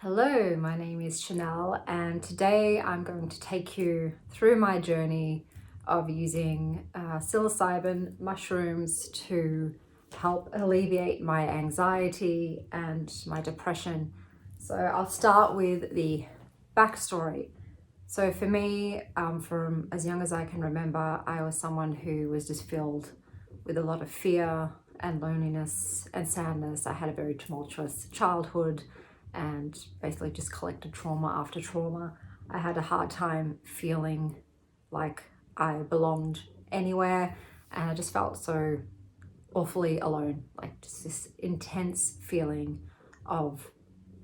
Hello, my name is Chanel, and today I'm going to take you through my journey of using psilocybin mushrooms to help alleviate my anxiety and my depression. So I'll start with the backstory. So for me, from as young as I can remember, I was someone who was just filled with a lot of fear and loneliness and sadness. I had a very tumultuous childhood and basically just collected trauma after trauma. I had a hard time feeling like I belonged anywhere, and I just felt so awfully alone, like just this intense feeling of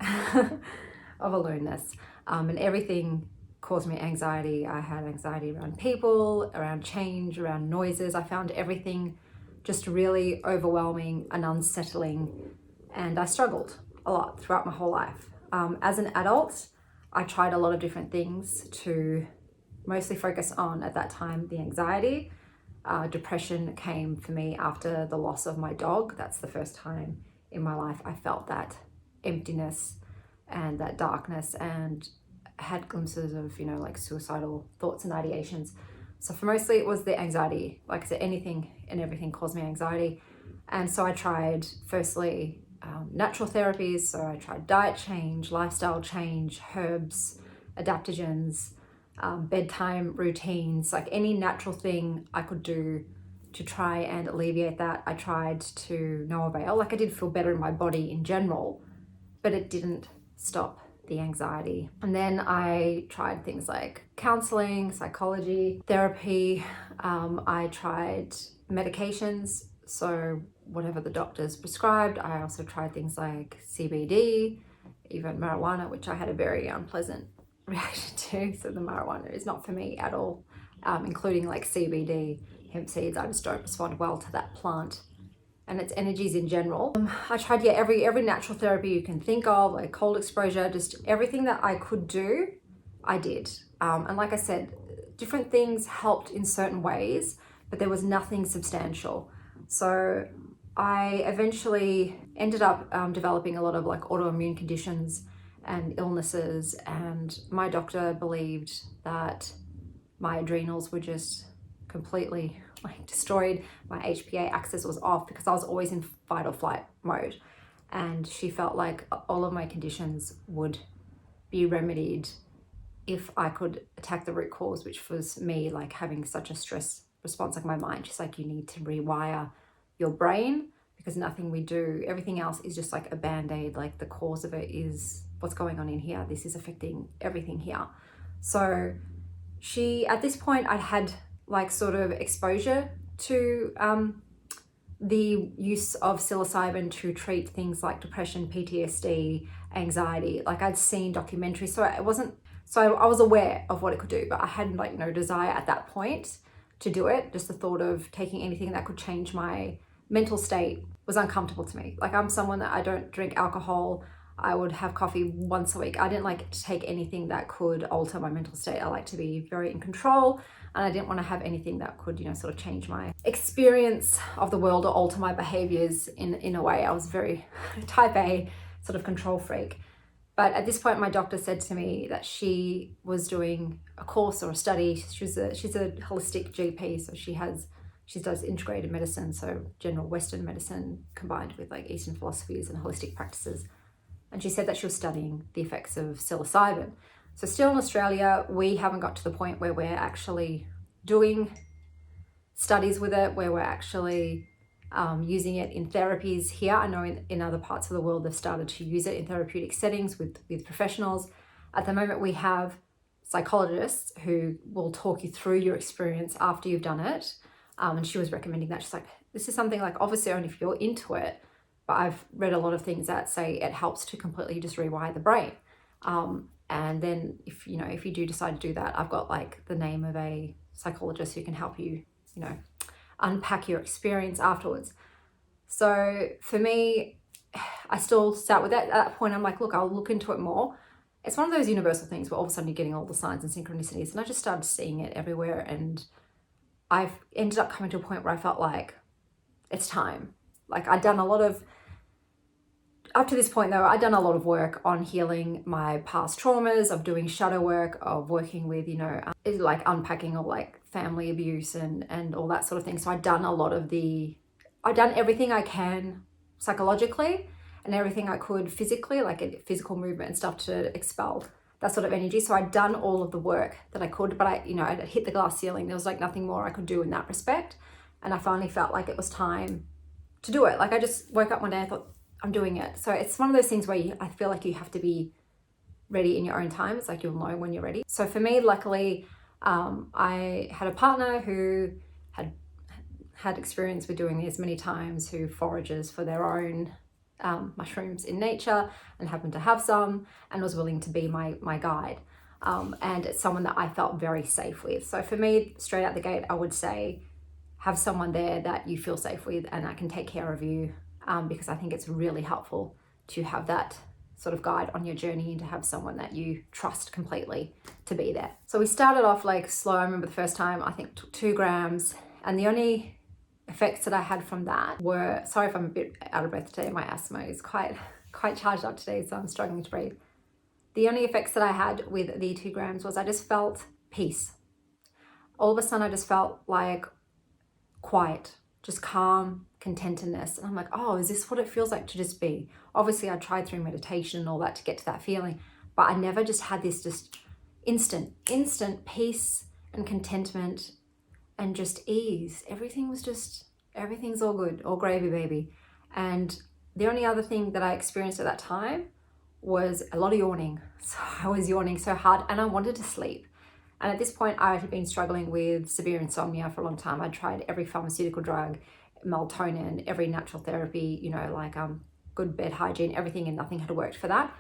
of aloneness, and everything caused me anxiety. I had anxiety around people, around change, around noises. I found everything just really overwhelming and unsettling, and I struggled a lot throughout my whole life. As an adult, I tried a lot of different things to mostly focus on, at that time, the anxiety. Depression came for me after the loss of my dog. That's the first time in my life I felt that emptiness and that darkness, and had glimpses of, like suicidal thoughts and ideations. So for mostly it was the anxiety. Like I said, anything and everything caused me anxiety. And so I tried firstly natural therapies. So I tried diet change, lifestyle change, herbs, adaptogens, bedtime routines, like any natural thing I could do to try and alleviate that. I tried to no avail. Like I did feel better in my body in general, but it didn't stop the anxiety. And then I tried things like counseling, psychology, therapy. I tried medications. So whatever the doctors prescribed. I also tried things like CBD, even marijuana, which I had a very unpleasant reaction to. So the marijuana is not for me at all, including like CBD, hemp seeds. I just don't respond well to that plant and its energies in general. I tried every natural therapy you can think of, like cold exposure, just everything that I could do, I did. And like I said, different things helped in certain ways, but there was nothing substantial. So I eventually ended up developing a lot of like autoimmune conditions and illnesses, and my doctor believed that my adrenals were just completely like destroyed. My HPA axis was off because I was always in fight or flight mode, and she felt like all of my conditions would be remedied if I could attack the root cause, which was me like having such a stress response. Like my mind, she's like, you need to rewire your brain, because nothing we do, everything else is just like a band-aid. Like the cause of it is what's going on in here. This is affecting everything here. So she, at this point, I had like sort of exposure to the use of psilocybin to treat things like depression, PTSD, anxiety. Like I'd seen documentaries, so I was aware of what it could do, but I had like no desire at that point to do it. Just the thought of taking anything that could change my mental state was uncomfortable to me. Like I'm someone that I don't drink alcohol. I would have coffee once a week. I didn't like to take anything that could alter my mental state. I like to be very in control, and I didn't want to have anything that could, sort of change my experience of the world or alter my behaviors in a way. I was very type A sort of control freak. But at this point, my doctor said to me that she was doing a course or a study. She's a holistic GP, so she does integrated medicine, so general Western medicine combined with like Eastern philosophies and holistic practices. And she said that she was studying the effects of psilocybin. So still in Australia, we haven't got to the point where we're actually doing studies with it, where we're actually using it in therapies here. I know in other parts of the world, they've started to use it in therapeutic settings with professionals. At the moment, we have psychologists who will talk you through your experience after you've done it. And she was recommending that. She's like, this is something like, obviously only if you're into it, but I've read a lot of things that say it helps to completely just rewire the brain. And then if you do decide to do that, I've got like the name of a psychologist who can help you, unpack your experience afterwards. So for me, I still sat with that. At that point, I'm like, look, I'll look into it more. It's one of those universal things where all of a sudden you're getting all the signs and synchronicities, and I just started seeing it everywhere. And I've ended up coming to a point where I felt like it's time. Like I'd done a lot of up to this point though, I'd done a lot of work on healing my past traumas, of doing shadow work, of working with, you know, like unpacking of like family abuse and all that sort of thing. So I'd done everything I can psychologically and everything I could physically, like physical movement and stuff, to expel that sort of energy. So I'd done all of the work that I could, but I'd hit the glass ceiling. There was like nothing more I could do in that respect. And I finally felt like it was time to do it. Like I just woke up one day and I thought, I'm doing it. So it's one of those things where I feel like you have to be ready in your own time. It's like you'll know when you're ready. So for me, luckily, I had a partner who had experience with doing this many times, who forages for their own mushrooms in nature and happened to have some, and was willing to be my guide. And it's someone that I felt very safe with. So for me, straight out the gate, I would say have someone there that you feel safe with and that can take care of you, because I think it's really helpful to have that sort of guide on your journey and to have someone that you trust completely to be there. So we started off like slow. I remember the first time I think took 2 grams, and the only effects that I had from that were, sorry if I'm a bit out of breath today, my asthma is quite charged up today, so I'm struggling to breathe. The only effects that I had with the 2 grams was I just felt peace. All of a sudden I just felt like quiet, just calm, contentedness. And I'm like, oh, is this what it feels like to just be? Obviously I tried through meditation and all that to get to that feeling, but I never just had this just instant peace and contentment and just ease. Everything's all good, all gravy, baby. And the only other thing that I experienced at that time was a lot of yawning. So I was yawning so hard and I wanted to sleep. And at this point, I had been struggling with severe insomnia for a long time. I'd tried every pharmaceutical drug, melatonin, every natural therapy, you know, like good bed hygiene, everything, and nothing had worked for that.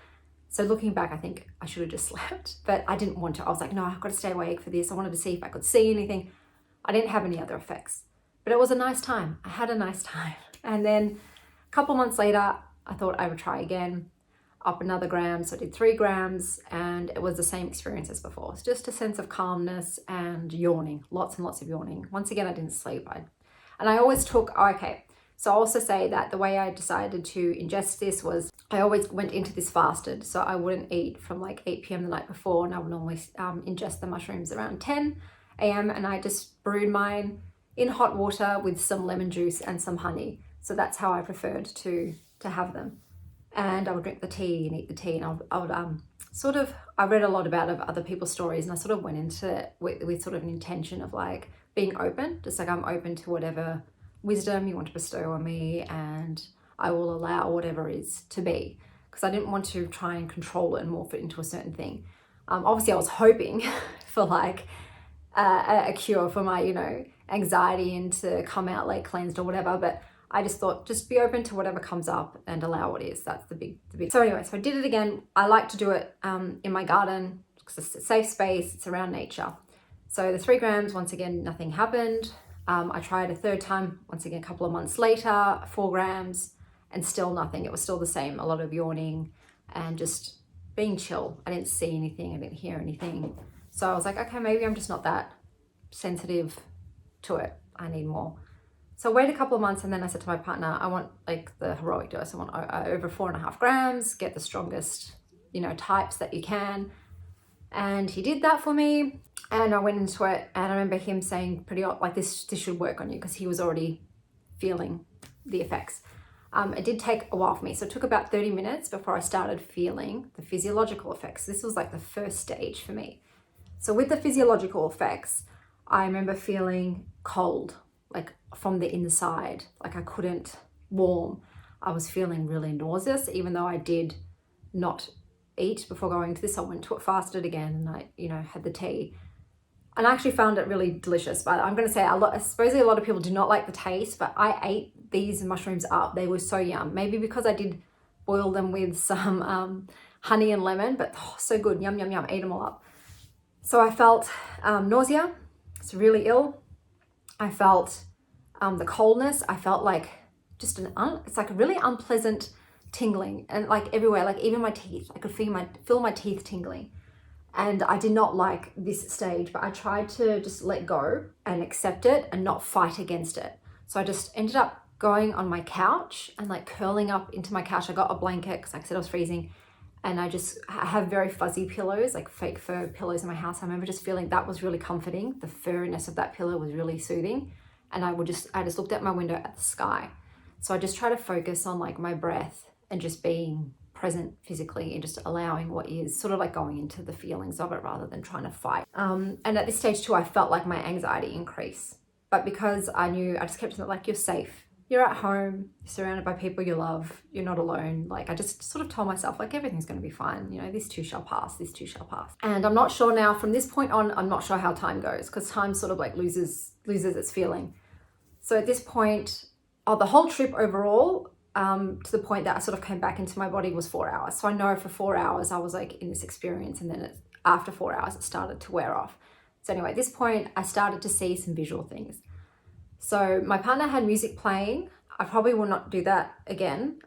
So looking back, I think I should have just slept, but I didn't want to. I was like, no, I've got to stay awake for this. I wanted to see if I could see anything. I didn't have any other effects, but it was a nice time. I had a nice time. And then a couple months later, I thought I would try again, up another gram. So I did 3 grams and it was the same experience as before. It's just a sense of calmness and yawning, lots and lots of yawning. Once again, I didn't sleep. And I always took, so I'll also say that the way I decided to ingest this was I always went into this fasted. So I wouldn't eat from like 8 p.m. the night before, and I would normally ingest the mushrooms around 10 a.m. and I just brewed mine in hot water with some lemon juice and some honey. So that's how I preferred to have them. And I would drink the tea and eat the tea, and I would I read a lot about other people's stories, and I sort of went into it with sort of an intention of like being open, just like I'm open to whatever wisdom you want to bestow on me, and I will allow whatever is to be, because I didn't want to try and control it and morph it into a certain thing. Obviously I was hoping for like a cure for my, you know, anxiety and to come out like cleansed or whatever, but I just thought, just be open to whatever comes up and allow what is. That's the big. So anyway, so I did it again. I like to do it in my garden because it's a safe space. It's around nature. So the 3 grams, once again, nothing happened. I tried a third time, once again, a couple of months later, 4 grams, and still nothing. It was still the same. A lot of yawning and just being chill. I didn't see anything. I didn't hear anything. So I was like, okay, maybe I'm just not that sensitive to it. I need more. So I waited a couple of months, and then I said to my partner, I want like the heroic dose. I want over 4.5 grams, get the strongest, you know, types that you can. And he did that for me. And I went into it, and I remember him saying pretty like this should work on you, because he was already feeling the effects. It did take a while for me. So it took about 30 minutes before I started feeling the physiological effects. This was like the first stage for me. So with the physiological effects, I remember feeling cold, like from the inside, like I couldn't warm. I was feeling really nauseous, even though I did not eat before going to this. I went to it fasted again, and I, you know, had the tea. And I actually found it really delicious. But I'm going to say, supposedly a lot of people do not like the taste, but I ate these mushrooms up. They were so yum. Maybe because I did boil them with some honey and lemon, but so good. Yum, yum, yum. Ate them all up. So I felt nausea. It's really ill. I felt the coldness. I felt like just it's like a really unpleasant tingling, and like everywhere, like even my teeth, I could feel my teeth tingling. And I did not like this stage, but I tried to just let go and accept it and not fight against it. So I just ended up going on my couch and like curling up into my couch. I got a blanket because like I said I was freezing, and I have very fuzzy pillows, like fake fur pillows in my house. I remember just feeling that was really comforting. The furriness of that pillow was really soothing. And I just looked at my window at the sky. So I just try to focus on like my breath and just being present physically and just allowing what is, sort of like going into the feelings of it rather than trying to fight. And at this stage too, I felt like my anxiety increase. But because I knew, I just kept saying like, you're safe. You're at home, you're surrounded by people you love, you're not alone. Like I just sort of told myself like everything's gonna be fine. You know, this too shall pass, this too shall pass. And I'm not sure now, from this point on, I'm not sure how time goes, because time sort of like loses its feeling. So at this point, the whole trip overall, to the point that I sort of came back into my body, was 4 hours. So I know for 4 hours I was like in this experience, and then after 4 hours it started to wear off. So anyway, at this point I started to see some visual things. So my partner had music playing. I probably will not do that again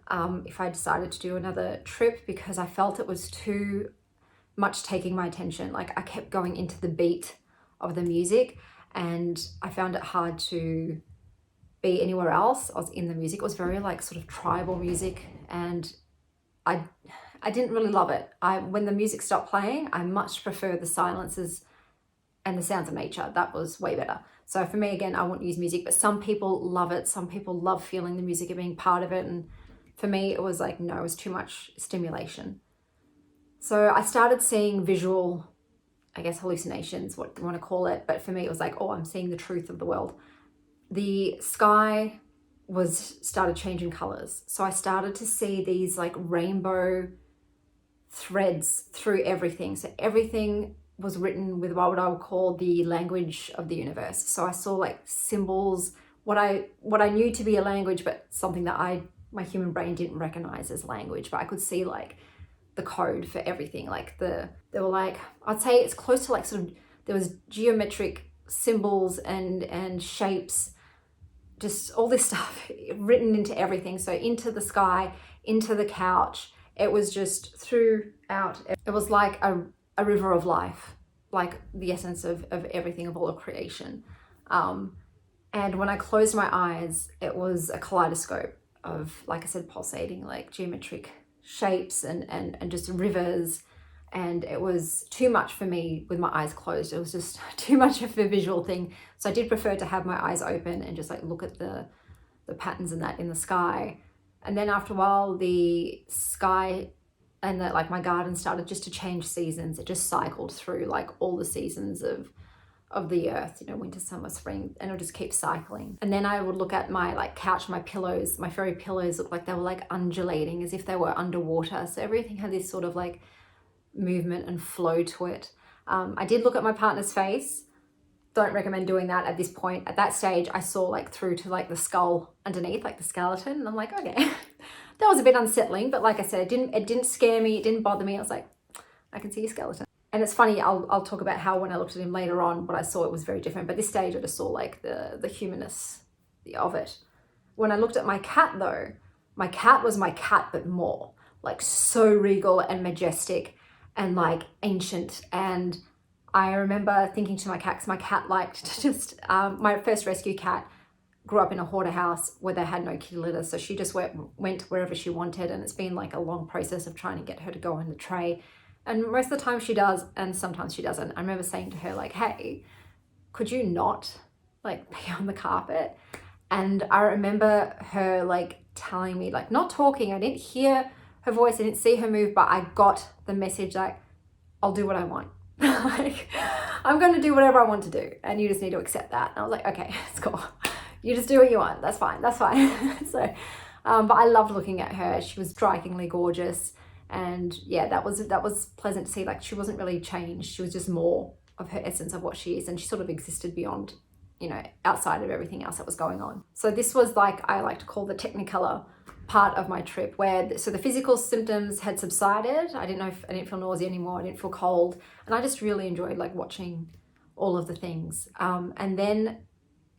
if I decided to do another trip, because I felt it was too much taking my attention. Like I kept going into the beat of the music, and I found it hard to be anywhere else. I was in the music. It was very like sort of tribal music, and I didn't really love it. When the music stopped playing, I much prefer the silences and the sounds of nature. That was way better. So for me, again, I won't use music, but some people love it. Some people love feeling the music and being part of it. And for me, it was like, no, it was too much stimulation. So I started seeing visual, I guess, hallucinations, what you want to call it. But for me, it was like, oh, I'm seeing the truth of the world. The sky started changing colors. So I started to see these like rainbow threads through everything. So everything was written with what I would call the language of the universe. So I saw like symbols, what I knew to be a language, but something that my human brain didn't recognize as language. But I could see like the code for everything. Like they were like, I'd say it's close to like sort of, there was geometric symbols and shapes, just all this stuff written into everything. So into the sky, into the couch. It was just throughout. It was like a river of life, like the essence of everything, of all of creation. And when I closed my eyes, it was a kaleidoscope of, like I said, pulsating, like geometric shapes and just rivers. And it was too much for me with my eyes closed. It was just too much of a visual thing. So I did prefer to have my eyes open and just like look at the patterns and that in the sky. And then after a while, the sky and that like my garden started just to change seasons. It just cycled through like all the seasons of the earth, you know, winter, summer, spring, and it'll just keep cycling. And then I would look at my like couch, my pillows, my furry pillows looked like they were like undulating as if they were underwater. So everything had this sort of like movement and flow to it. I did look at my partner's face. Don't recommend doing that at this point. At that stage, I saw like through to like the skull underneath, like the skeleton. And I'm like, okay. That was a bit unsettling, but like I said, it didn't scare me, it didn't bother me. I was like, I can see a skeleton. And it's funny, I'll talk about how when I looked at him later on, what I saw, it was very different. But at this stage, I just saw like the humanness of it. When I looked at my cat though, my cat was my cat, but more like so regal and majestic and like ancient. And I remember thinking to my cat, because my cat liked to just, my first rescue cat grew up in a hoarder house where they had no kitty litter. So she just went wherever she wanted. And it's been like a long process of trying to get her to go in the tray. And most of the time she does, and sometimes she doesn't. I remember saying to her like, hey, could you not like pee on the carpet? And I remember her like telling me, like not talking, I didn't hear her voice, I didn't see her move, but I got the message like, I'll do what I want. Like, I'm going to do whatever I want to do. And you just need to accept that. And I was like, okay, it's cool. You just do what you want. That's fine. That's fine. So, but I loved looking at her. She was strikingly gorgeous. And yeah, that was pleasant to see. Like she wasn't really changed. She was just more of her essence of what she is. And she sort of existed beyond, you know, outside of everything else that was going on. So this was like, I like to call the technicolor part of my trip, where so the physical symptoms had subsided. I didn't feel nausea anymore. I didn't feel cold. And I just really enjoyed like watching all of the things. And then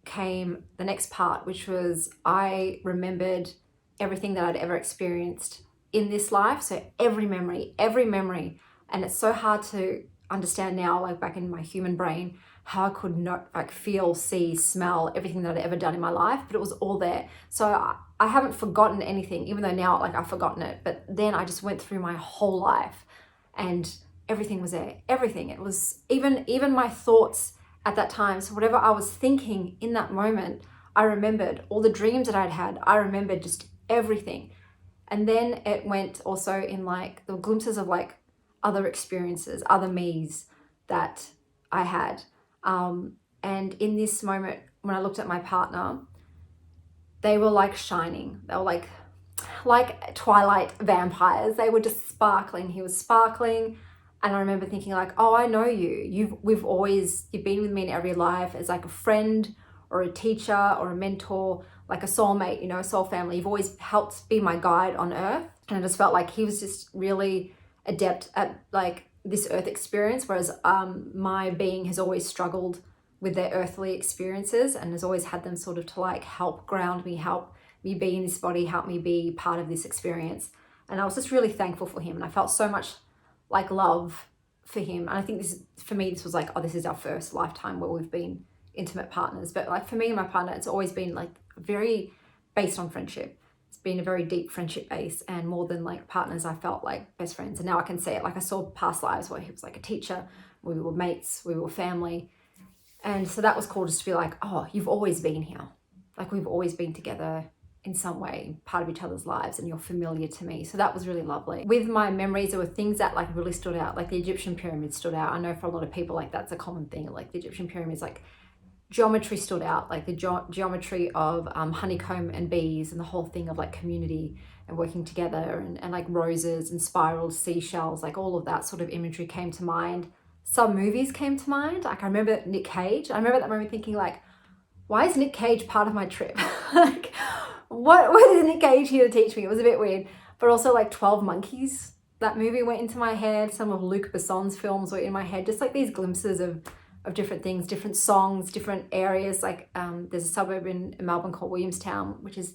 came the next part, which was I remembered everything that I'd ever experienced in this life. So every memory. And it's so hard to understand now, like back in my human brain, how I could not like feel, see, smell everything that I'd ever done in my life, but it was all there. So I haven't forgotten anything, even though now like I've forgotten it. But then I just went through my whole life and everything was there, everything. It was even my thoughts at that time. So whatever I was thinking in that moment, I remembered all the dreams that I'd had. I remembered just everything. And then it went also in like the glimpses of like other experiences, other me's that I had. And in this moment, when I looked at my partner, they were like shining. They were like Twilight vampires. They were just sparkling. He was sparkling. And I remember thinking like, oh, I know you. You've been with me in every life as like a friend or a teacher or a mentor, like a soulmate, you know, a soul family. You've always helped be my guide on earth. And I just felt like he was just really adept at like this earth experience, whereas my being has always struggled with their earthly experiences and has always had them sort of to like help ground me, help me be in this body, help me be part of this experience. And I was just really thankful for him, and I felt so much like love for him. And I think this, for me, this was like, oh, this is our first lifetime where we've been intimate partners. But like for me and my partner, it's always been like very based on friendship. It's been a very deep friendship base, and more than like partners, I felt like best friends. And now I can say it, like I saw past lives where he was like a teacher, we were mates, we were family. And so that was cool, just to be like, oh, you've always been here. Like we've always been together in some way, part of each other's lives, and you're familiar to me. So that was really lovely. With my memories, there were things that like really stood out, like the Egyptian pyramids stood out. I know for a lot of people, like that's a common thing, like the Egyptian pyramids, like geometry stood out, like the geometry of honeycomb and bees, and the whole thing of like community and working together, and like roses and spirals, seashells, like all of that sort of imagery came to mind. Some movies came to mind. Like I remember Nick Cage. I remember that moment thinking like, why is Nick Cage part of my trip? Like, what is Nick Cage here to teach me? It was a bit weird. But also like 12 Monkeys, that movie went into my head. Some of Luc Besson's films were in my head. Just like these glimpses of different things, different songs, different areas. Like there's a suburb in Melbourne called Williamstown, which is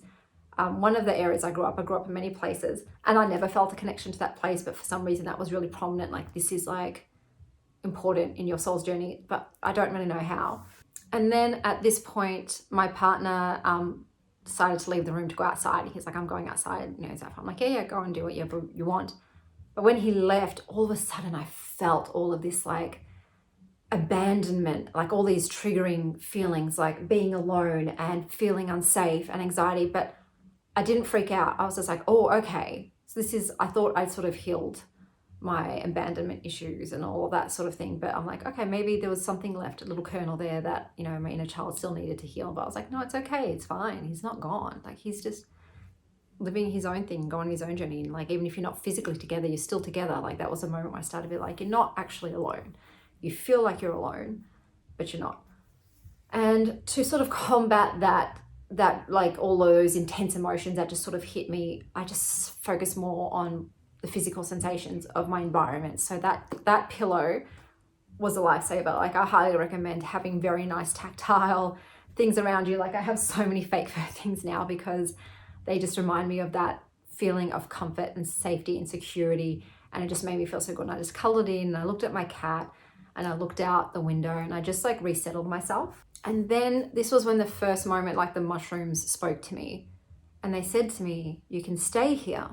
one of the areas I grew up. I grew up in many places, and I never felt a connection to that place. But for some reason that was really prominent. Like this is like important in your soul's journey, but I don't really know how. And then at this point, my partner decided to leave the room to go outside. He's like, I'm going outside. You know, I'm like, yeah, go and do whatever you want. But when he left, all of a sudden I felt all of this like abandonment, like all these triggering feelings, like being alone and feeling unsafe and anxiety. But I didn't freak out. I was just like, oh, okay. So I thought I'd sort of healed my abandonment issues and all of that sort of thing. But I'm like, okay, maybe there was something left, a little kernel there that, you know, my inner child still needed to heal. But I was like, no, it's okay. It's fine. He's not gone. Like he's just living his own thing, going his own journey. And like, even if you're not physically together, you're still together. Like that was a moment where I started to be like, you're not actually alone. You feel like you're alone, but you're not. And to sort of combat that like all those intense emotions that just sort of hit me, I just focus more on the physical sensations of my environment. So that pillow was a lifesaver. Like I highly recommend having very nice tactile things around you. Like I have so many fake fur things now because they just remind me of that feeling of comfort and safety and security. And it just made me feel so good. And I just cuddled in and I looked at my cat and I looked out the window and I just like resettled myself. And then this was when the first moment, like the mushrooms spoke to me, and they said to me, you can stay here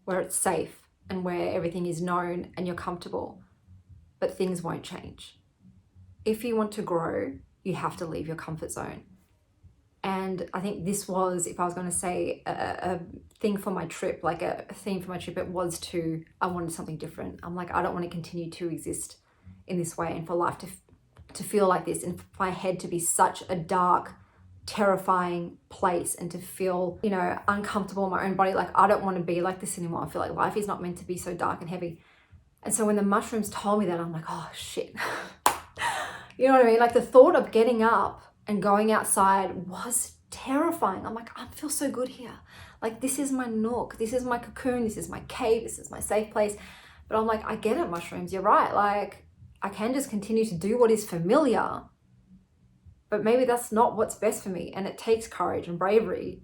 where it's safe and where everything is known and you're comfortable, but things won't change. If you want to grow, you have to leave your comfort zone. And I think this was, if I was going to say a thing for my trip, like a theme for my trip, I wanted something different. I'm like, I don't want to continue to exist in this way, and for life to feel like this, and for my head to be such a dark, terrifying place, and to feel, you know, uncomfortable in my own body. Like I don't want to be like this anymore. I feel like life is not meant to be so dark and heavy. And so when the mushrooms told me that, I'm like, oh shit. You know what I mean? Like the thought of getting up and going outside was terrifying. I'm like, I feel so good here. Like this is my nook, this is my cocoon, this is my cave, this is my safe place. But I'm like, I get it, mushrooms, you're right. Like I can just continue to do what is familiar, but maybe that's not what's best for me. And it takes courage and bravery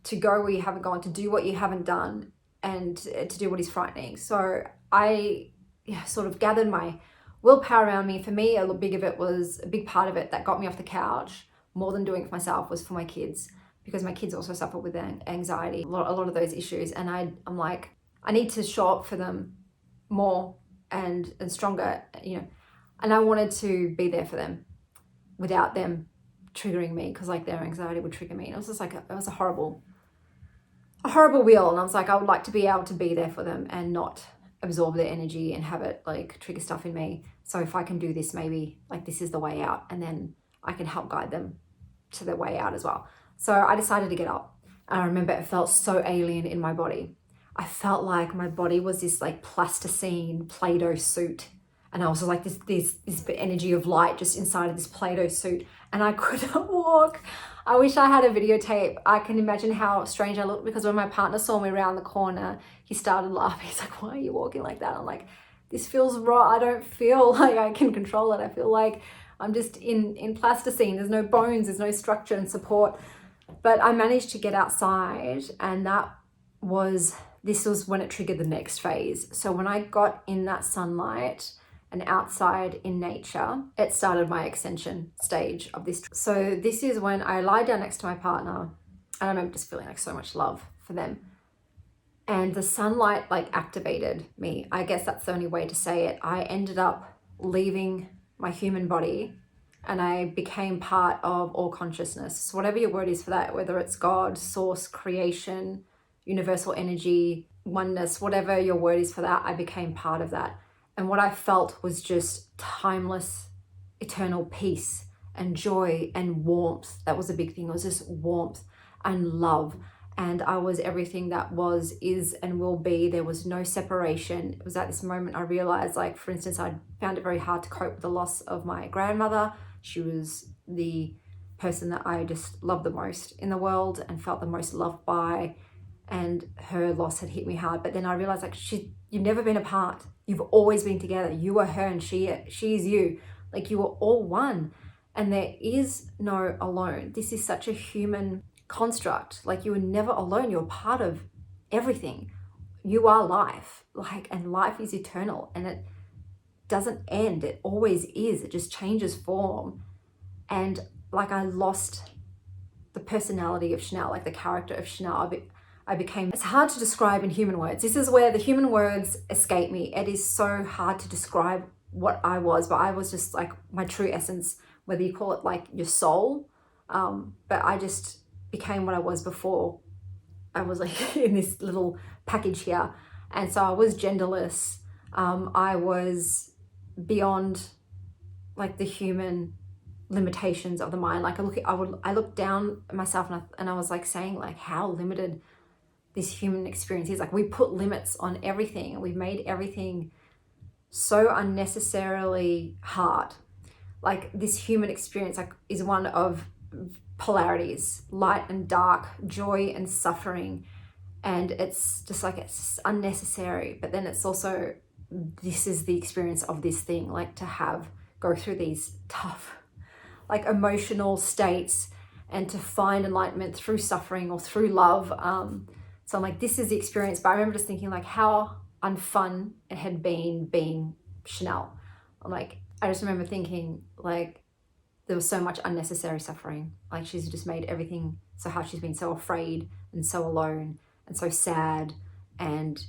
to go where you haven't gone, to do what you haven't done, and to do what is frightening. So I sort of gathered my willpower around me. For me, a big part of it that got me off the couch more than doing it for myself was for my kids, because my kids also suffer with anxiety, a lot of those issues. And I'm like, I need to show up for them more and stronger, you know, and I wanted to be there for them without them triggering me, because like their anxiety would trigger me. And it was just like, it was a horrible wheel. And I was like, I would like to be able to be there for them and not absorb their energy and have it like trigger stuff in me. So if I can do this, maybe like this is the way out, and then I can help guide them to their way out as well. So I decided to get up. And I remember it felt so alien in my body. I felt like my body was this like plasticine Play-Doh suit. And I was like this energy of light just inside of this Play-Doh suit. And I couldn't walk. I wish I had a videotape. I can imagine how strange I looked, because when my partner saw me around the corner, he started laughing. He's like, why are you walking like that? I'm like, this feels raw. I don't feel like I can control it. I feel like I'm just in plasticine. There's no bones, there's no structure and support. But I managed to get outside, and this was when it triggered the next phase. So when I got in that sunlight and outside in nature, it started my ascension stage of this. So this is when I lie down next to my partner, and I remember just feeling like so much love for them. And the sunlight like activated me. I guess that's the only way to say it. I ended up leaving my human body, and I became part of all consciousness. So whatever your word is for that, whether it's God, source, creation, universal energy, oneness, whatever your word is for that, I became part of that. And what I felt was just timeless, eternal peace and joy and warmth. That was a big thing. It was just warmth and love. And I was everything that was, is, and will be. There was no separation. It was at this moment I realized, like, for instance, I found it very hard to cope with the loss of my grandmother. She was the person that I just loved the most in the world and felt the most loved by. And her loss had hit me hard. But then I realized, like, you've never been apart. You've always been together. You are her and she is you. Like, you are all one. And there is no alone. This is such a human construct. Like, you are never alone. You're part of everything. You are life. Like, and life is eternal, and it doesn't end. It always is. It just changes form. And like, I lost the personality of Chanel, like the character of Chanel. I became, it's hard to describe in human words. This is where the human words escape me. It is so hard to describe what I was, but I was just like my true essence, whether you call it like your soul. But I just became what I was before. I was like in this little package here. And so I was genderless. I was beyond like the human limitations of the mind. Like I looked down at myself, and I was like saying like how limited this human experience is. Like, we put limits on everything, and we've made everything so unnecessarily hard. Like, this human experience like is one of polarities, light and dark, joy and suffering. And it's just like, it's unnecessary. But then it's also, this is the experience of this thing, like to go through these tough, like emotional states, and to find enlightenment through suffering or through love. So I'm like, this is the experience. But I remember just thinking like how unfun it had been being Chanel. I'm like, I just remember thinking like there was so much unnecessary suffering. Like, she's just made everything so hard. She's been so afraid and so alone and so sad, and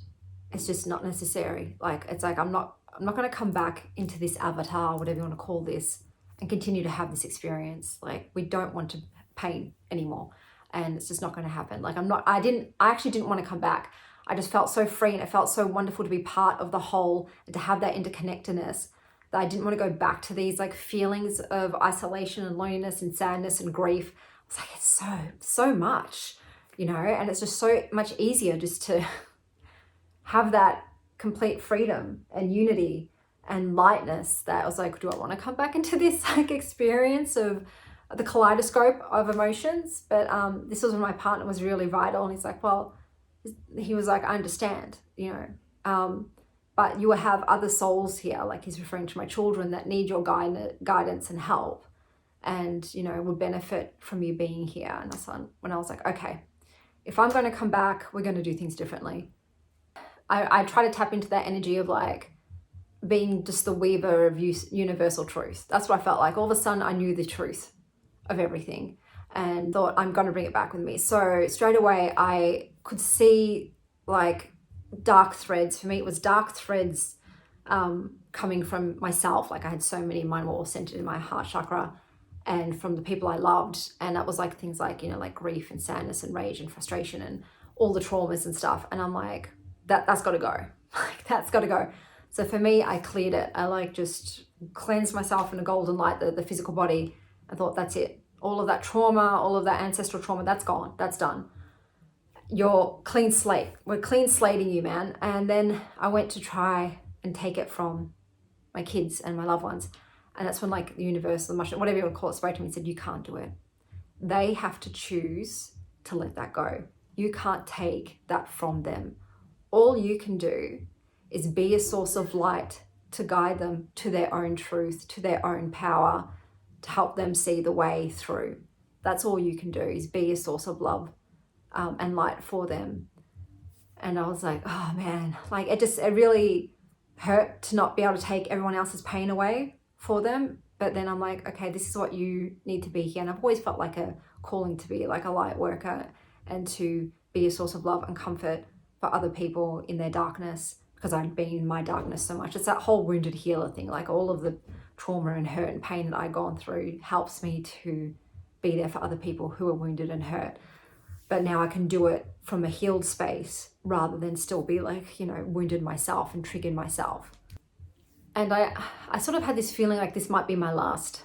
it's just not necessary. Like, it's like, I'm not going to come back into this avatar, whatever you want to call this, and continue to have this experience. Like, we don't want to pain anymore. And it's just not going to happen. Like, I actually didn't want to come back. I just felt so free, and it felt so wonderful to be part of the whole and to have that interconnectedness, that I didn't want to go back to these like feelings of isolation and loneliness and sadness and grief. I was like, it's so much, you know, and it's just so much easier just to have that complete freedom and unity and lightness, that I was like, do I want to come back into this like experience of the kaleidoscope of emotions? But this was when my partner was really vital, and he's like, well, he was like, I understand, you know, but you will have other souls here, like he's referring to my children, that need your guidance and help, and, you know, would benefit from you being here. And that's when I was like, okay, if I'm going to come back, we're going to do things differently. I try to tap into that energy of like, being just the weaver of universal truth. That's what I felt like. All of a sudden I knew the truth of everything and thought, I'm going to bring it back with me. So straight away I could see like dark threads. For me, it was dark threads coming from myself. Like I had so many, mine were all centered in my heart chakra and from the people I loved. And that was like things like, you know, like grief and sadness and rage and frustration and all the traumas and stuff. And I'm like, that's got to go. Like that's got to go. So for me, I cleared it. I like just cleansed myself in a golden light, the physical body. I thought, that's it. All of that trauma, all of that ancestral trauma, that's gone. That's done. You're clean slate. We're clean slating you, man. And then I went to try and take it from my kids and my loved ones. And that's when like the universe, the mushroom, whatever you want to call it, spoke to me and said, you can't do it. They have to choose to let that go. You can't take that from them. All you can do is be a source of light to guide them to their own truth, to their own power, to help them see the way through. That's all you can do, is be a source of love and light for them. And I was like, oh man, like it really hurt to not be able to take everyone else's pain away for them. But then I'm like, okay, this is what you need to be here. And I've always felt like a calling to be like a light worker and to be a source of love and comfort for other people in their darkness, because I've been in my darkness so much. It's that whole wounded healer thing, like all of the trauma and hurt and pain that I've gone through helps me to be there for other people who are wounded and hurt. But now I can do it from a healed space rather than still be like, you know, wounded myself and triggered myself. And I sort of had this feeling like this might be my last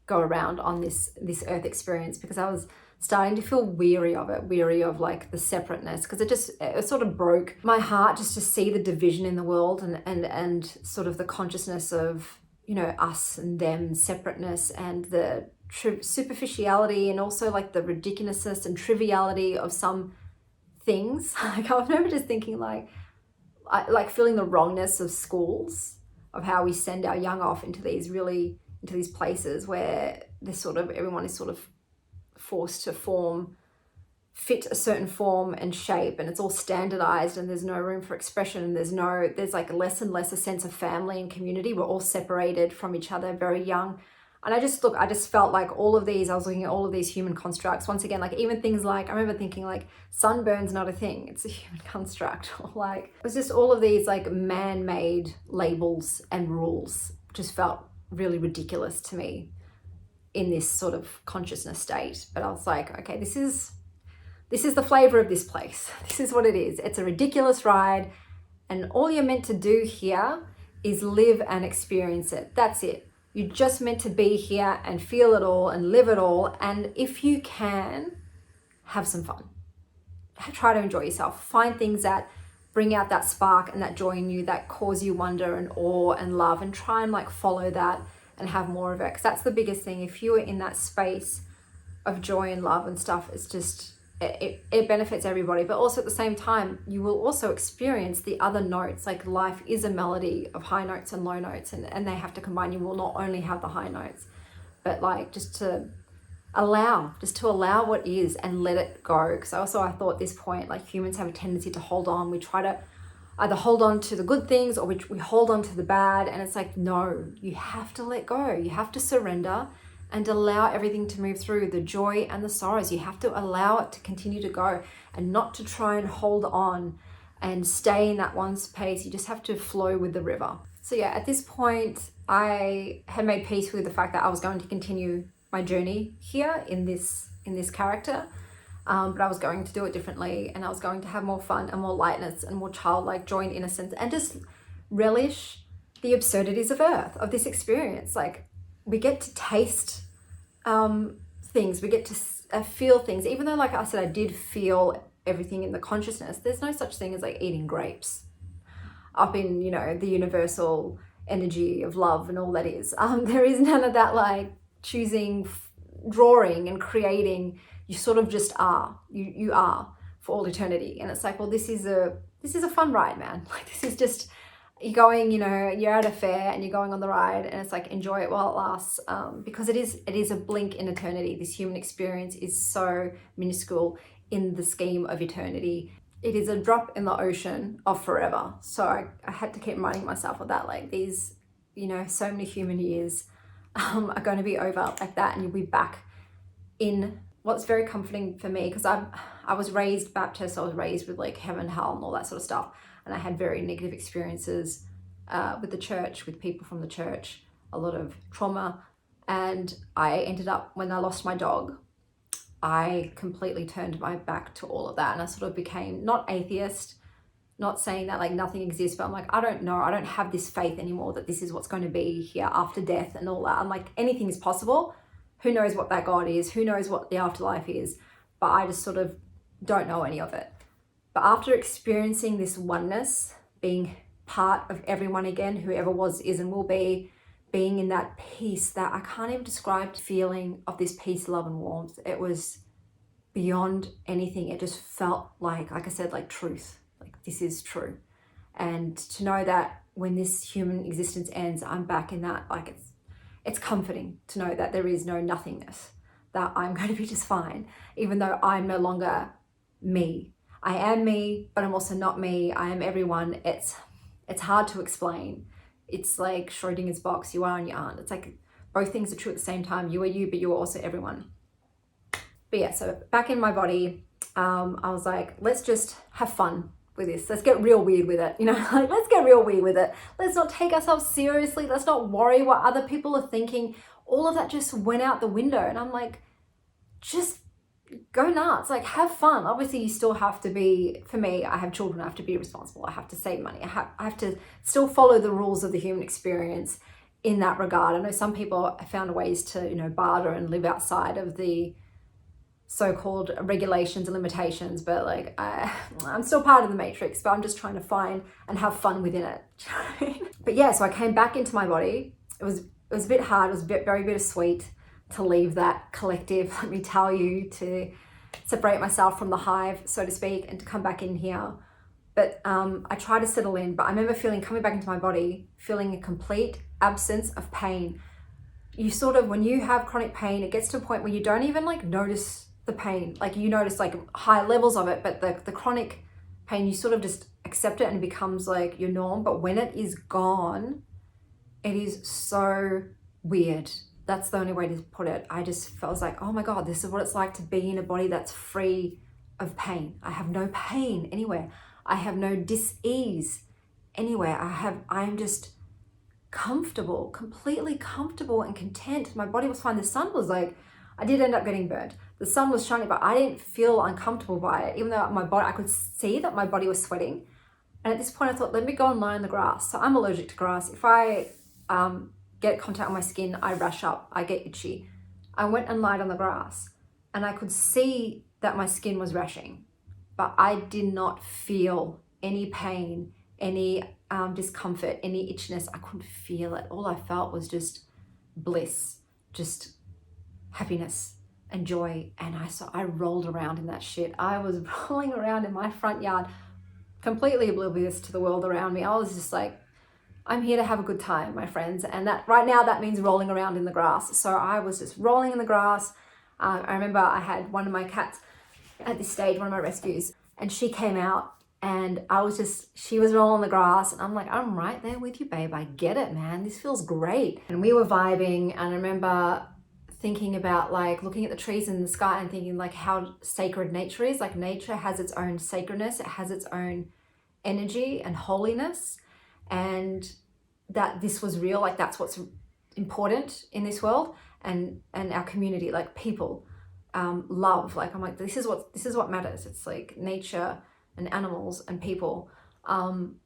go around on this earth experience, because I was starting to feel weary of it, weary of like the separateness, because it sort of broke my heart just to see the division in the world and sort of the consciousness of, you know, us and them, separateness, and the superficiality and also like the ridiculousness and triviality of some things. Like I remember just thinking like feeling the wrongness of schools, of how we send our young off into these places where everyone is sort of forced to fit a certain form and shape, and it's all standardized and there's no room for expression, and there's like less and less a sense of family and community. We're all separated from each other very young. And I just felt like I was looking at all of these human constructs once again, like even things like, I remember thinking like sunburn's not a thing, it's a human construct. Or like it was just all of these like man-made labels and rules just felt really ridiculous to me in this sort of consciousness state. But I was like, okay, this is the flavor of this place. This is what it is. It's a ridiculous ride, and all you're meant to do here is live and experience it. That's it. You're just meant to be here and feel it all and live it all. And if you can, have some fun. Try to enjoy yourself. Find things that bring out that spark and that joy in you, that cause you wonder and awe and love, and try and like follow that and have more of it. Because that's the biggest thing. If you are in that space of joy and love and stuff, it's just, it benefits everybody. But also at the same time, you will also experience the other notes. Like life is a melody of high notes and low notes, and they have to combine. You will not only have the high notes, but like just to allow what is and let it go. Because I thought at this point, like humans have a tendency to hold on. We try to either hold on to the good things or we hold on to the bad. And it's like, no, you have to let go. You have to surrender and allow everything to move through, the joy and the sorrows. You have to allow it to continue to go and not to try and hold on and stay in that one space. You just have to flow with the river. So yeah, at this point, I had made peace with the fact that I was going to continue my journey here in this character, but I was going to do it differently, and I was going to have more fun and more lightness and more childlike joy and innocence, and just relish the absurdities of Earth, of this experience. Like we get to taste things, we get to feel things, even though, like I said, I did feel everything in the consciousness. There's no such thing as like eating grapes up in, you know, the universal energy of love and all that is. There is none of that like choosing, drawing and creating. You sort of just are. You are for all eternity. And it's like, well, this is a fun ride, man. Like this is just, you're going, you know, you're at a fair and you're going on the ride, and it's like, enjoy it while it lasts, because it is a blink in eternity. This human experience is so minuscule in the scheme of eternity. it is a drop in the ocean of forever. So I had to keep reminding myself of that, like these, you know, so many human years are going to be over like that, and you'll be back in what's very comforting for me, because I was raised Baptist. I was raised with like heaven, hell, and all that sort of stuff, and I had very negative experiences with the church, with people from the church, a lot of trauma, and I ended up, when I lost my dog, I completely turned my back to all of that, and I sort of became not atheist, not saying that like nothing exists, but I'm like, I don't know, I don't have this faith anymore that this is what's going to be here after death and all that. I'm like, anything is possible. Who knows what that God is? Who knows what the afterlife is? But I just sort of don't know any of it. But after experiencing this oneness, being part of everyone again, whoever was, is, and will be, being in that peace that I can't even describe, the feeling of this peace, love, and warmth. It was beyond anything. It just felt like I said, like truth, like this is true. And to know that when this human existence ends, I'm back in that, like it's comforting to know that there is no nothingness, that I'm going to be just fine, even though I'm no longer me. I am me, but I'm also not me. I am everyone. It's hard to explain. It's like Schrodinger's box, you are and you aren't. It's like both things are true at the same time. You are you, but you are also everyone. But yeah, so back in my body, I was like, let's just have fun with this. Let's get real weird with it. You know, like, let's get real weird with it. Let's not take ourselves seriously. Let's not worry what other people are thinking. All of that just went out the window. And I'm like, just go nuts, like have fun. Obviously you still have to be, for me, I have children, I have to be responsible, I have to save money, I have to still follow the rules of the human experience in that regard. I know some people have found ways to, you know, barter and live outside of the so-called regulations and limitations, but like I'm still part of the matrix, but I'm just trying to find and have fun within it. But yeah, so I came back into my body. It was a bit hard, it was very bittersweet to leave that collective, let me tell you, to separate myself from the hive, so to speak, and to come back in here. But I tried to settle in, but I remember coming back into my body, feeling a complete absence of pain. You sort of, when you have chronic pain, it gets to a point where you don't even like notice the pain. Like you notice like high levels of it, but the chronic pain, you sort of just accept it and it becomes like your norm. But when it is gone, it is so weird. That's the only way to put it. I just felt like, oh my God, this is what it's like to be in a body that's free of pain. I have no pain anywhere. I have no dis-ease anywhere. I am just comfortable, completely comfortable and content. My body was fine. The sun was like, I did end up getting burnt. The sun was shining, but I didn't feel uncomfortable by it, even though my body, I could see that my body was sweating. And at this point I thought, let me go and lie in the grass. So I'm allergic to grass. If I get contact on my skin, I rash up, I get itchy. I went and lied on the grass and I could see that my skin was rashing, but I did not feel any pain, any discomfort, any itchiness. I couldn't feel it. All I felt was just bliss, just happiness and joy. And I rolled around in that shit. I was rolling around in my front yard, completely oblivious to the world around me. I was just like, I'm here to have a good time, my friends. And that right now, that means rolling around in the grass. So I was just rolling in the grass. I remember I had one of my cats at this stage, one of my rescues, and she came out and she was rolling in the grass. And I'm like, I'm right there with you, babe. I get it, man. This feels great. And we were vibing. And I remember thinking about like looking at the trees in the sky and thinking like how sacred nature is. Like nature has its own sacredness. It has its own energy and holiness. And that this was real, like that's what's important in this world, and our community, like people, love. Like I'm like, this is what matters. It's like nature and animals and people. And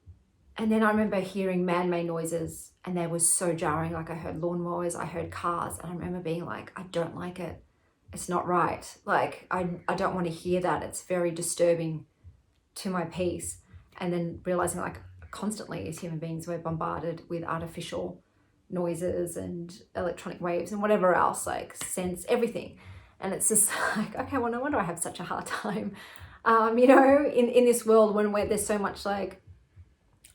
then I remember hearing man-made noises, and they were so jarring. Like I heard lawnmowers, I heard cars, and I remember being like, I don't like it. It's not right. Like I don't want to hear that. It's very disturbing to my peace. And then realizing like, constantly as human beings we're bombarded with artificial noises and electronic waves and whatever else, like sense everything. And it's just like, okay, well, no wonder I have such a hard time you know, in this world when there's so much like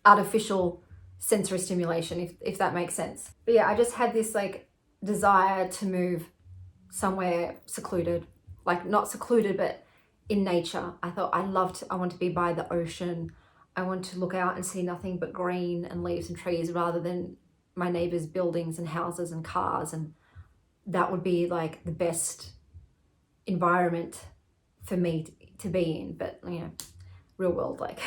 artificial sensory stimulation, if that makes sense. But yeah, I just had this like desire to move somewhere secluded, like not secluded but in nature. I thought I want to be by the ocean. I want to look out and see nothing but green and leaves and trees rather than my neighbors' buildings and houses and cars. And that would be like the best environment for me to be in. But, you know, real world, like,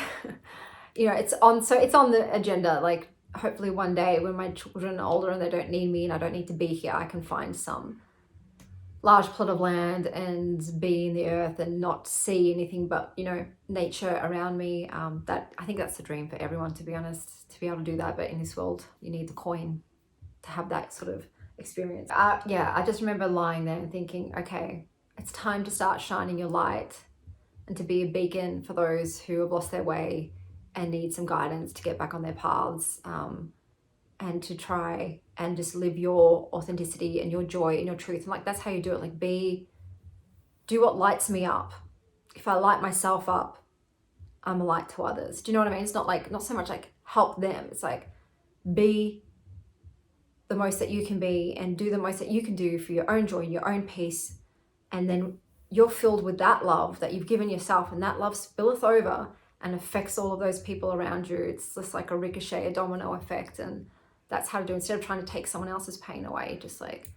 you know, it's on the agenda. Like, hopefully one day when my children are older and they don't need me and I don't need to be here, I can find some large plot of land and be in the earth and not see anything but, you know, nature around me. That, I think that's the dream for everyone, to be honest, to be able to do that. But in this world, you need the coin to have that sort of experience. Yeah, I just remember lying there and thinking, okay, it's time to start shining your light and to be a beacon for those who have lost their way and need some guidance to get back on their paths, and to try and just live your authenticity and your joy and your truth. And like, that's how you do it. Like, do what lights me up. If I light myself up, I'm a light to others. Do you know what I mean? It's not so much like help them. It's like, be the most that you can be and do the most that you can do for your own joy and your own peace. And then you're filled with that love that you've given yourself, and that love spilleth over and affects all of those people around you. It's just like a ricochet, a domino effect. And that's how to do it. Instead of trying to take someone else's pain away, just like,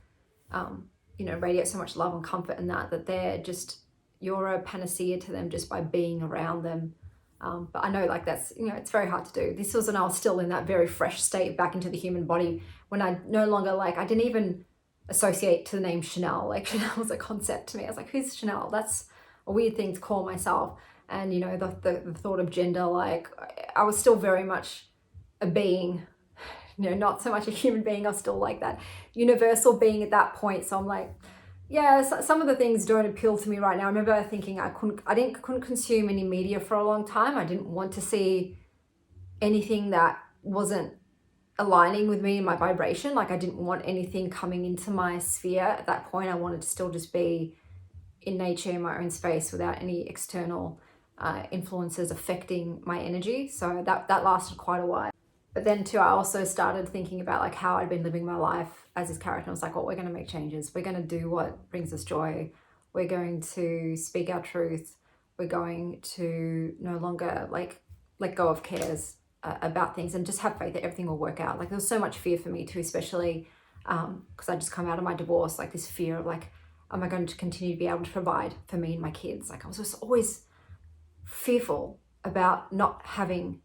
you know, radiate so much love and comfort in that they're just, you're a panacea to them just by being around them. But I know, like, that's, you know, it's very hard to do. This was when I was still in that very fresh state back into the human body, when I no longer, like, I didn't even associate to the name Chanel. Like, Chanel was a concept to me. I was like, who's Chanel? That's a weird thing to call myself. And, you know, the thought of gender, like, I was still very much a being, you know, not so much a human being. I was still like that universal being at that point. So I'm like, yeah, some of the things don't appeal to me right now. I remember thinking I couldn't consume any media for a long time. I didn't want to see anything that wasn't aligning with me and my vibration. Like, I didn't want anything coming into my sphere at that point. I wanted to still just be in nature, in my own space, without any external influences affecting my energy. So that lasted quite a while. But then too, I also started thinking about like how I'd been living my life as this character. I was like, well, we're going to make changes. We're going to do what brings us joy. We're going to speak our truth. We're going to no longer like let go of cares about things and just have faith that everything will work out. Like, there was so much fear for me too, especially because I just come out of my divorce, like this fear of like, am I going to continue to be able to provide for me and my kids? Like, I was just always fearful about not having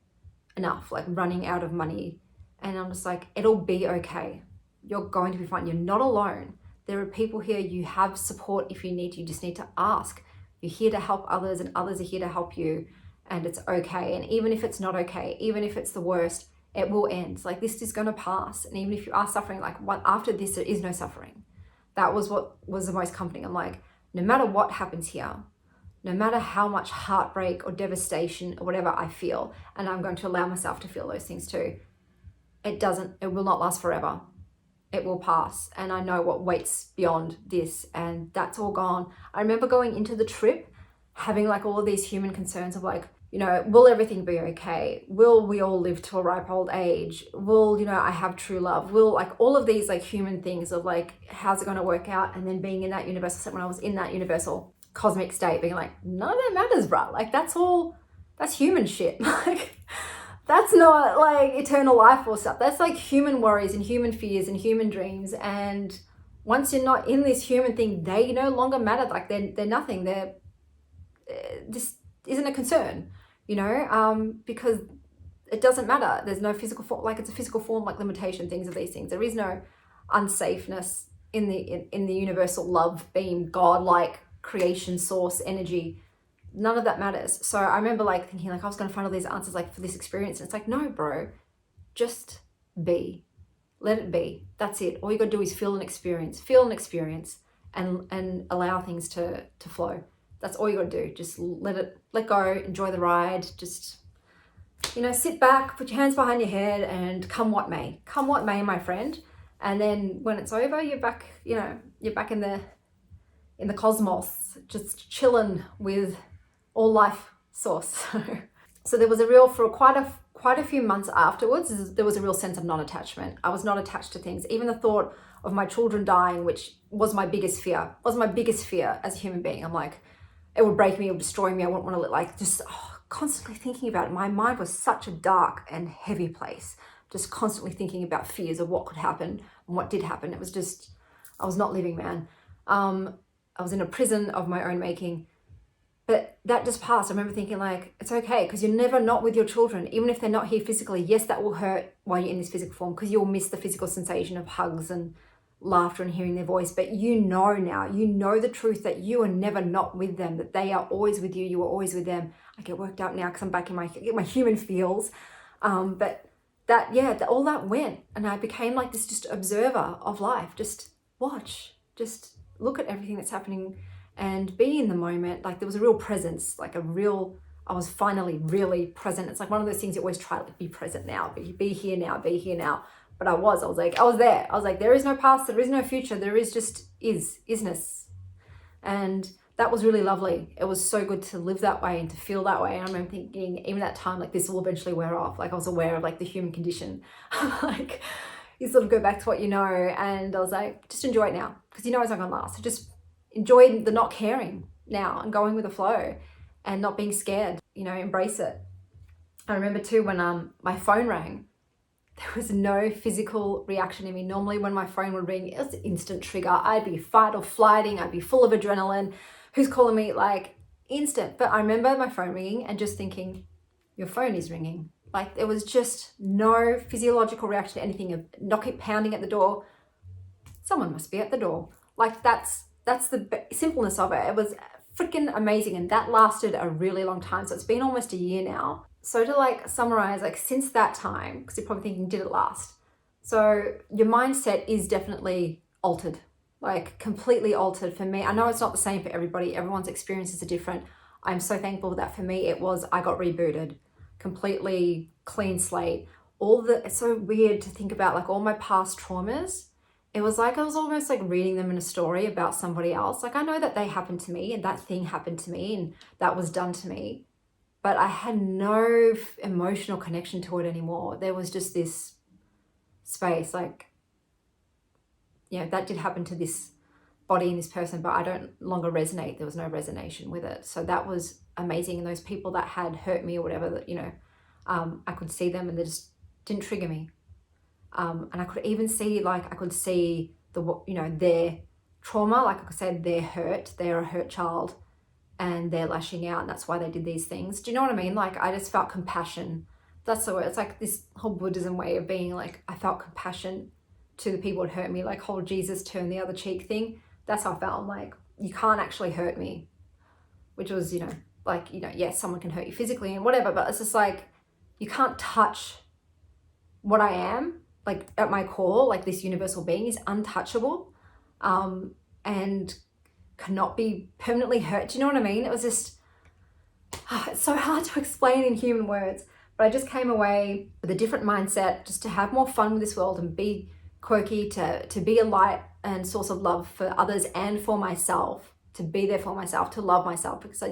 enough, like running out of money. And I'm just like, it'll be okay. You're going to be fine. You're not alone. There are people here. You have support if you need to. You just need to ask. You're here to help others, and others are here to help you. And it's okay. And even if it's not okay, even if it's the worst, it will end. Like, this is going to pass. And even if you are suffering, like, after this, there is no suffering. That was what was the most comforting. I'm like, no matter what happens here, no matter how much heartbreak or devastation or whatever I feel, and I'm going to allow myself to feel those things too, it will not last forever. It will pass. And I know what waits beyond this, and that's all gone. I remember going into the trip, having like all of these human concerns of like, you know, will everything be okay? Will we all live to a ripe old age? Will, you know, I have true love? Will, like, all of these like human things of like, how's it going to work out? And then being in that universal state, when I was in that universal cosmic state, being like, none of that matters, bruh. Like, that's human shit. Like, that's not like eternal life or stuff. That's like human worries and human fears and human dreams. And once you're not in this human thing, they no longer matter. Like, they're nothing. They're just isn't a concern, you know, because it doesn't matter. There's no physical form, like, it's a physical form, like limitation, things of these things. There is no unsafeness in the universal love beam, God-like creation source energy. None of that matters. So I remember like thinking like I was going to find all these answers like for this experience, and it's like, no, bro, just be, let it be. That's it. All you got to do is feel an experience and allow things to flow. That's all you got to do. Just let go, enjoy the ride. Just, you know, sit back, put your hands behind your head, and come what may, my friend. And then when it's over, you're back, you know, you're back in the cosmos, just chilling with all life source. So there was for quite a few months afterwards, there was a real sense of non-attachment. I was not attached to things. Even the thought of my children dying, which was my biggest fear as a human being. I'm like, it would break me, it would destroy me. I wouldn't want to like just constantly thinking about it. My mind was such a dark and heavy place, just constantly thinking about fears of what could happen and what did happen. It was just, I was not living, man. I was in a prison of my own making. But that just passed. I remember thinking like, it's okay, because you're never not with your children, even if they're not here physically. Yes, that will hurt while you're in this physical form, because you'll miss the physical sensation of hugs and laughter and hearing their voice. But you know now, you know the truth that you are never not with them, that they are always with you. You are always with them. I get worked up now because I'm back in my human feels. But that, yeah, all that went. And I became like this just observer of life. Just watch, just look at everything that's happening and be in the moment. Like there was a real presence, like I was finally really present. It's like one of those things you always try to be present now, be here now, be here now. But I was there. I was like, there is no past, there is no future. There is just isness. And that was really lovely. It was so good to live that way and to feel that way. And I remember thinking, even that time, like this will eventually wear off. Like I was aware of like the human condition. Like you sort of go back to what you know. And I was like, just enjoy it now, because you know it's not gonna last. So just enjoy the not caring now and going with the flow and not being scared, you know, embrace it. I remember too when my phone rang, there was no physical reaction in me. Normally when my phone would ring, it was an instant trigger. I'd be fight or flighting. I'd be full of adrenaline. Who's calling me? Like instant. But I remember my phone ringing and just thinking, your phone is ringing. Like there was just no physiological reaction to anything of knocking, pounding at the door. Someone must be at the door. Like that's the simpleness of it. It was freaking amazing. And that lasted a really long time. So it's been almost a year now. So to like summarize, like since that time, because you're probably thinking, did it last? So your mindset is definitely altered, like completely altered for me. I know it's not the same for everybody. Everyone's experiences are different. I'm so thankful that for me, I got rebooted, completely clean slate. It's so weird to think about like all my past traumas. It was like, I was almost like reading them in a story about somebody else. Like I know that they happened to me and that thing happened to me and that was done to me, but I had no emotional connection to it anymore. There was just this space like, yeah, that did happen to this body and this person, but I don't longer resonate. There was no resonation with it. So that was amazing. And those people that had hurt me or whatever, that, you know, I could see them and they just didn't trigger me. And I could even see, like, I could see their trauma, like I said, they're hurt, they're a hurt child and they're lashing out and that's why they did these things. Do you know what I mean? Like I just felt compassion. That's the word. It's like this whole Buddhism way of being like, I felt compassion to the people who hurt me, like whole Jesus turn the other cheek thing. That's how I felt. I'm like, you can't actually hurt me, which was, yes, someone can hurt you physically and whatever, but it's just like, you can't touch what I am. Like at my core, like this universal being is untouchable, and cannot be permanently hurt. Do you know what I mean? It was just, it's so hard to explain in human words, but I just came away with a different mindset, just to have more fun with this world and be quirky, to be a light and source of love for others and for myself, to be there for myself, to love myself, because I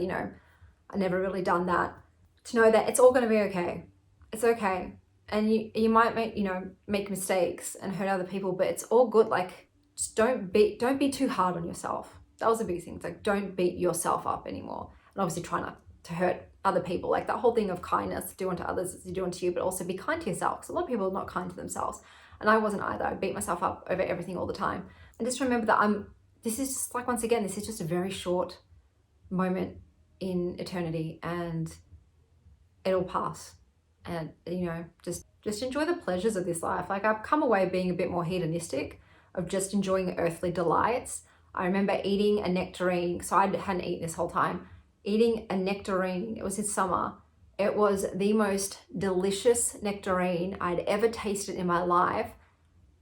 never really done that. To know that it's all going to be okay. It's okay. And you might make mistakes and hurt other people, but it's all good. Like, just don't be too hard on yourself. That was the biggest thing. It's like, don't beat yourself up anymore. And obviously try not to hurt other people. Like that whole thing of kindness, do unto others as you do unto you, but also be kind to yourself. Because a lot of people are not kind to themselves. And I wasn't either. I beat myself up over everything all the time. And just remember that this is just like, once again, this is just a very short moment in eternity and it'll pass. And, just enjoy the pleasures of this life. Like I've come away being a bit more hedonistic of just enjoying earthly delights. I remember eating a nectarine. So I hadn't eaten this whole time. Eating a nectarine. It was in summer. It was the most delicious nectarine I'd ever tasted in my life.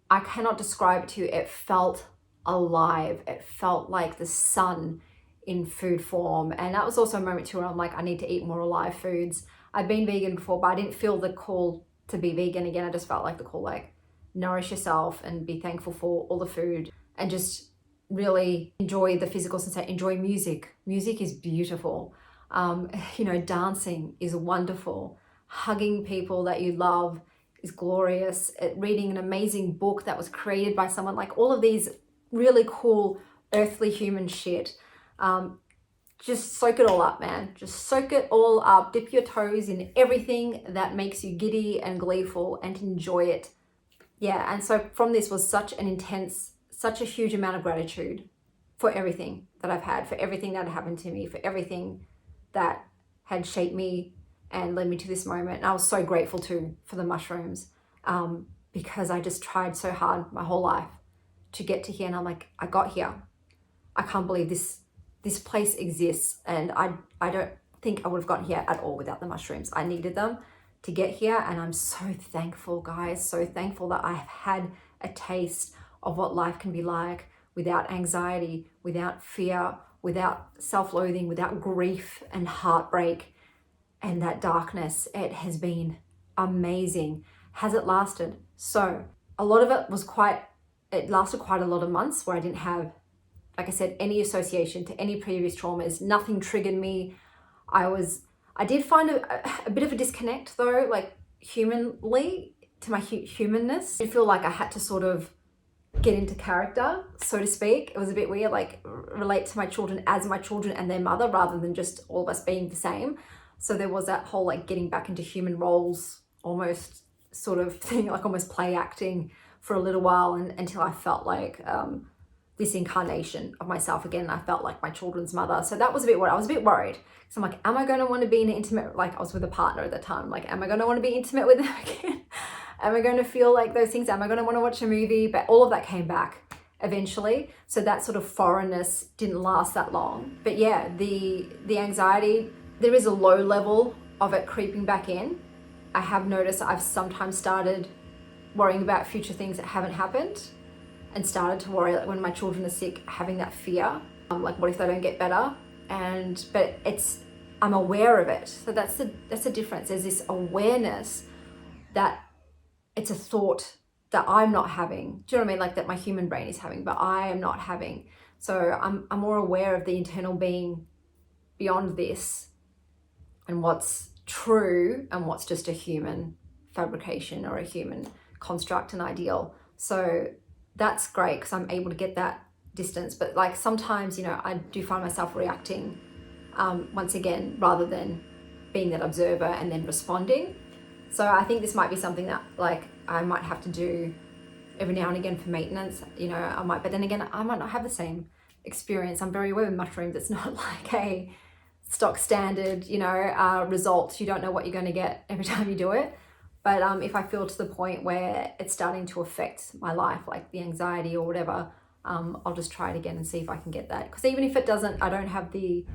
I cannot describe it to you. It felt alive. It felt like the sun in food form. And that was also a moment too where I'm like, I need to eat more alive foods. I've been vegan before, but I didn't feel the call to be vegan again. I just felt like the call, like, nourish yourself and be thankful for all the food and just really enjoy the physical sensation, enjoy music. Music is beautiful. Dancing is wonderful. Hugging people that you love is glorious. Reading an amazing book that was created by someone, like all of these really cool earthly human shit. just soak it all up, man. Just soak it all up. Dip your toes in everything that makes you giddy and gleeful and enjoy it. Yeah, and so from this was such a huge amount of gratitude for everything that I've had, for everything that happened to me, for everything that had shaped me and led me to this moment. And I was so grateful too for the mushrooms, because I just tried so hard my whole life to get to here. And I'm like, I got here. I can't believe this place exists. And I don't think I would have gotten here at all without the mushrooms. I needed them to get here. And I'm so thankful, guys, so thankful that I have had a taste of what life can be like without anxiety, without fear, without self-loathing, without grief and heartbreak and that darkness. It has been amazing. Has it lasted? So a lot of it it lasted quite a lot of months where I didn't have, like I said, any association to any previous traumas. Nothing triggered me. I did find a bit of a disconnect though, like humanly, to my humanness. I feel like I had to sort of get into character, so to speak. It was a bit weird, like relate to my children as my children and their mother rather than just all of us being the same. So there was that whole like getting back into human roles almost sort of thing, like almost play acting for a little while, and until I felt like this incarnation of myself again. I felt like my children's mother. So that was a bit what I was a bit worried. So I'm like, am I going to want to be in an intimate, like I was with a partner at the time, like, am I going to want to be intimate with them again? Am I going to feel like those things? Am I going to want to watch a movie? But all of that came back eventually. So that sort of foreignness didn't last that long. But yeah, the anxiety, there is a low level of it creeping back in. I have noticed I've sometimes started worrying about future things that haven't happened, and started to worry, like when my children are sick, having that fear, like what if they don't get better? But I'm aware of it. So that's the difference. There's this awareness that it's a thought that I'm not having. Do you know what I mean? Like that my human brain is having, but I am not having. So I'm more aware of the internal being beyond this, and what's true and what's just a human fabrication or a human construct and ideal. So that's great because I'm able to get that distance. But like sometimes, I do find myself reacting once again, rather than being that observer and then responding. So I think this might be something that like I might have to do every now and again for maintenance. But then again, I might not have the same experience. I'm very aware with mushrooms. It's not like a stock standard, result. You don't know what you're going to get every time you do it. But if I feel to the point where it's starting to affect my life, like the anxiety or whatever, I'll just try it again and see if I can get that. Because even if it doesn't, I don't have the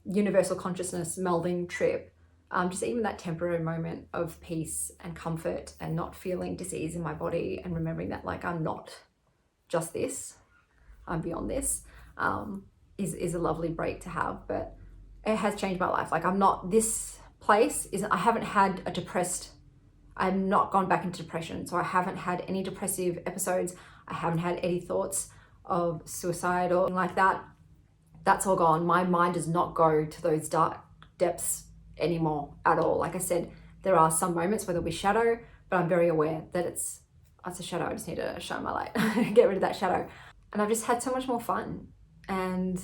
universal consciousness melding trip. Just even that temporary moment of peace and comfort and not feeling dis-ease in my body, and remembering that like I'm not just this, I'm beyond this, is a lovely break to have. But it has changed my life. Like I haven't had I've not gone back into depression. So I haven't had any depressive episodes. I haven't had any thoughts of suicide or anything like that. That's all gone. My mind does not go to those dark depths anymore at all. Like I said, there are some moments where there'll be shadow, but I'm very aware that it's a shadow. I just need to shine my light, get rid of that shadow. And I've just had so much more fun. And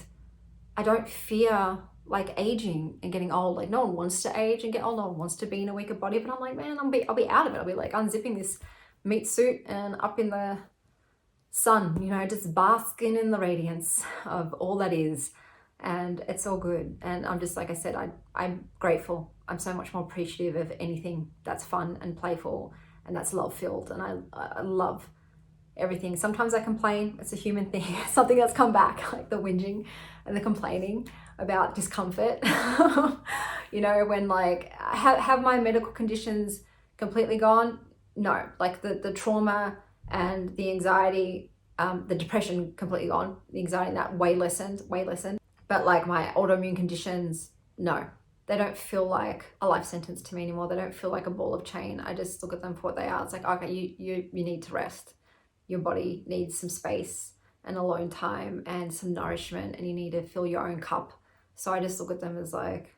I don't fear like aging and getting old. Like no one wants to age and get old. No one wants to be in a weaker body. But I'm like, man, I'll be out of it. I'll be like unzipping this meat suit and up in the sun, just basking in the radiance of all that is. And it's all good. And I'm just, like I said, I'm grateful. I'm so much more appreciative of anything that's fun and playful and that's love filled. And I love everything. Sometimes I complain. It's a human thing. Something that's come back, like the whinging and the complaining about discomfort. When like have my medical conditions completely gone? No, like the trauma and the anxiety, the depression completely gone. The anxiety and that way lessened. But like my autoimmune conditions, no, they don't feel like a life sentence to me anymore. They don't feel like a ball of chain. I just look at them for what they are. It's like, okay, you need to rest. Your body needs some space and alone time and some nourishment, and you need to fill your own cup. So I just look at them as like,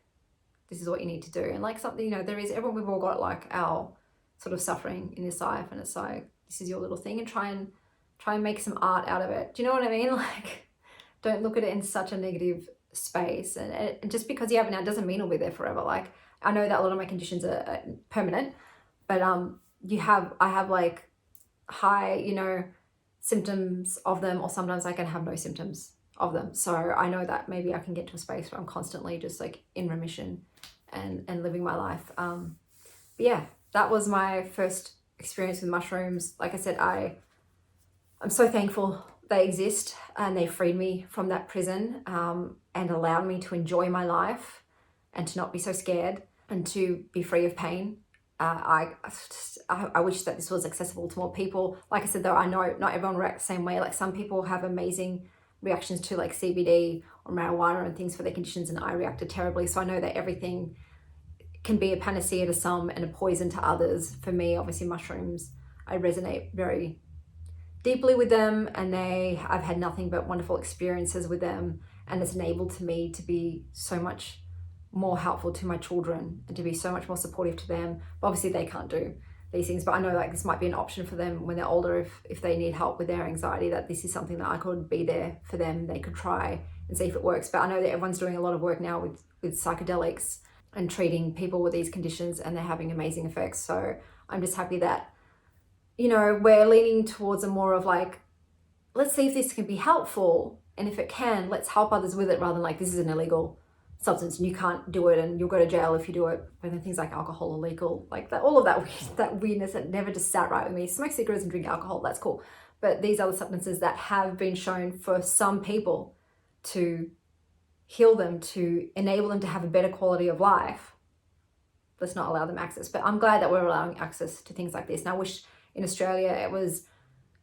this is what you need to do. And like something, we've all got like our sort of suffering in this life, and it's like, this is your little thing, and try and make some art out of it. Do you know what I mean? Like, don't look at it in such a negative space. And just because you have it now doesn't mean it'll be there forever. Like, I know that a lot of my conditions are permanent, but I have like high, you know, symptoms of them, or sometimes I can have no symptoms of them. So I know that maybe I can get to a space where I'm constantly just like in remission and living my life. But yeah, that was my first experience with mushrooms. Like I said, I'm so thankful they exist, and they freed me from that prison, and allowed me to enjoy my life and to not be so scared and to be free of pain. I wish that this was accessible to more people. Like I said, though, I know not everyone reacts the same way. Like, some people have amazing reactions to like CBD or marijuana and things for their conditions, and I reacted terribly. So I know that everything can be a panacea to some and a poison to others. For me, obviously, mushrooms, I resonate very deeply with them, and I've had nothing but wonderful experiences with them, and it's enabled to me to be so much more helpful to my children and to be so much more supportive to them. But obviously they can't do these things, but I know like this might be an option for them when they're older, if they need help with their anxiety, that this is something that I could be there for them. They could try and see if it works. But I know that everyone's doing a lot of work now with psychedelics and treating people with these conditions, and they're having amazing effects. So I'm just happy that, you know, we're leaning towards a more of like, let's see if this can be helpful, and if it can, let's help others with it, rather than like, this is an illegal substance and you can't do it and you'll go to jail if you do it. But then things like alcohol are legal, like that, all of that weirdness that never just sat right with me. Smoke cigarettes and drink alcohol, that's cool. But these other substances that have been shown for some people to heal them, to enable them to have a better quality of life, let's not allow them access. But I'm glad that we're allowing access to things like this. And I wish in Australia it was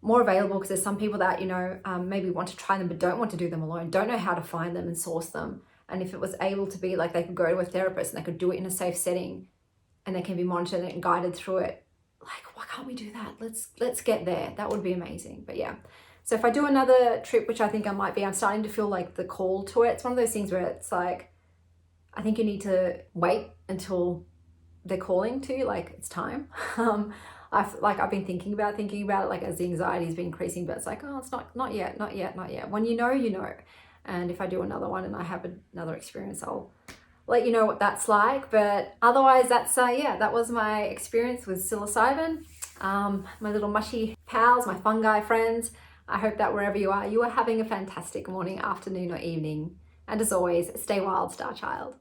more available, because there's some people that, you know, maybe want to try them but don't want to do them alone, don't know how to find them and source them. And if it was able to be like, they could go to a therapist and they could do it in a safe setting, and they can be monitored and guided through it, like, why can't we do that? Let's get there. That would be amazing. But yeah, so if I do another trip, which I think I might be, I'm starting to feel like the call to it. It's one of those things where it's like, I think you need to wait until they're calling to you, like it's time. I've been thinking about it, like, as the anxiety's been increasing, but it's like, oh, it's not yet. When you know, you know. And if I do another one and I have another experience, I'll let you know what that's like. But otherwise, that's that was my experience with psilocybin. My little mushy pals, my fungi friends. I hope that wherever you are having a fantastic morning, afternoon, or evening. And as always, stay wild, star child.